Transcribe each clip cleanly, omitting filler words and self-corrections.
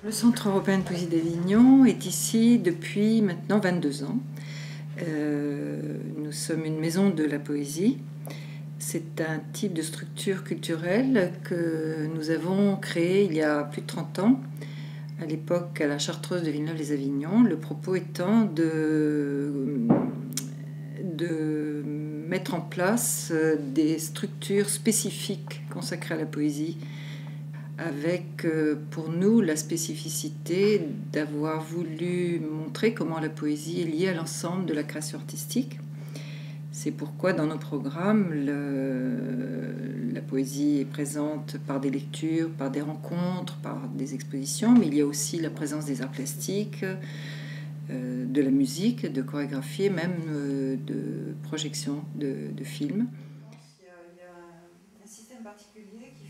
Le Centre européen de poésie d'Avignon est ici depuis maintenant 22 ans. Nous sommes une maison de la poésie. C'est un type de structure culturelle que nous avons créé il y a plus de 30 ans, à l'époque à la Chartreuse de Villeneuve-les-Avignon, le propos étant de mettre en place des structures spécifiques consacrées à la poésie, avec pour nous la spécificité d'avoir voulu montrer comment la poésie est liée à l'ensemble de la création artistique. C'est pourquoi dans nos programmes, la poésie est présente par des lectures, par des rencontres, par des expositions, mais il y a aussi la présence des arts plastiques, de la musique, de chorégraphie, même de projection de films.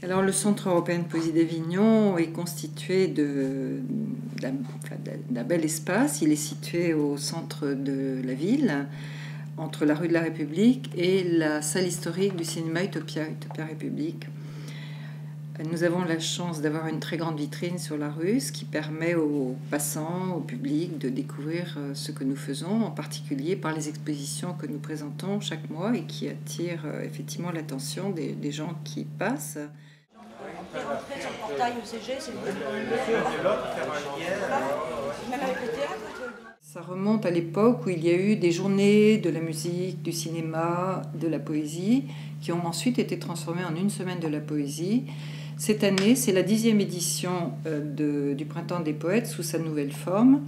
Alors, le Centre européen de poésie d'Avignon est constitué d'un bel espace. Il est situé au centre de la ville, entre la rue de la République et la salle historique du cinéma Utopia République. Nous avons la chance d'avoir une très grande vitrine sur la rue, ce qui permet aux passants, au public, de découvrir ce que nous faisons, en particulier par les expositions que nous présentons chaque mois et qui attirent effectivement l'attention des gens qui passent. Rentrer sur le portail UCG, c'est même avec le théâtre. Ça remonte à l'époque où il y a eu des journées de la musique, du cinéma, de la poésie, qui ont ensuite été transformées en une semaine de la poésie. Cette année, c'est la 10e édition du Printemps des Poètes sous sa nouvelle forme,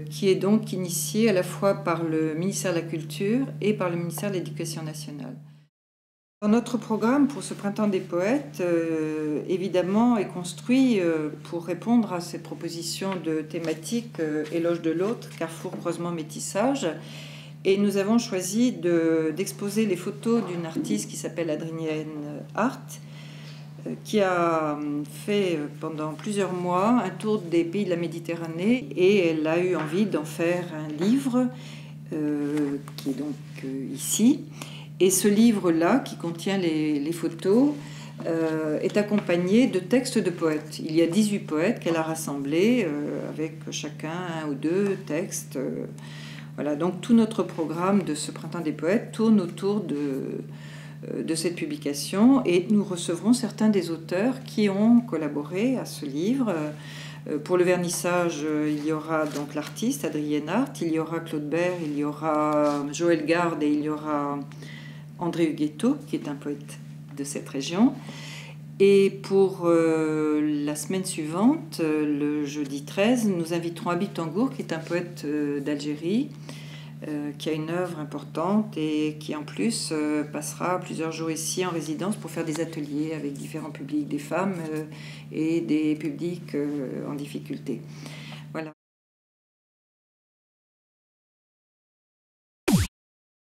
qui est donc initiée à la fois par le ministère de la Culture et par le ministère de l'Éducation nationale. Notre programme pour ce Printemps des Poètes, évidemment, est construit pour répondre à cette proposition de thématique éloge de l'autre, carrefour, croisement, métissage. Et nous avons choisi d'exposer les photos d'une artiste qui s'appelle Adrienne Hart, qui a fait pendant plusieurs mois un tour des pays de la Méditerranée, et elle a eu envie d'en faire un livre qui est donc ici. Et ce livre-là, qui contient les photos, est accompagné de textes de poètes. Il y a 18 poètes qu'elle a rassemblés, avec chacun un ou deux textes. Voilà, donc tout notre programme de ce Printemps des Poètes tourne autour de cette publication, et nous recevrons certains des auteurs qui ont collaboré à ce livre. Pour le vernissage, il y aura donc l'artiste Adrienne Hart, il y aura Claude Bert, il y aura Joël Garde et il y aura André Huguetto, qui est un poète de cette région. Et pour la semaine suivante, le jeudi 13, nous inviterons Habib Tangour, qui est un poète d'Algérie, qui a une œuvre importante et qui en plus passera plusieurs jours ici en résidence pour faire des ateliers avec différents publics, des femmes et des publics en difficulté.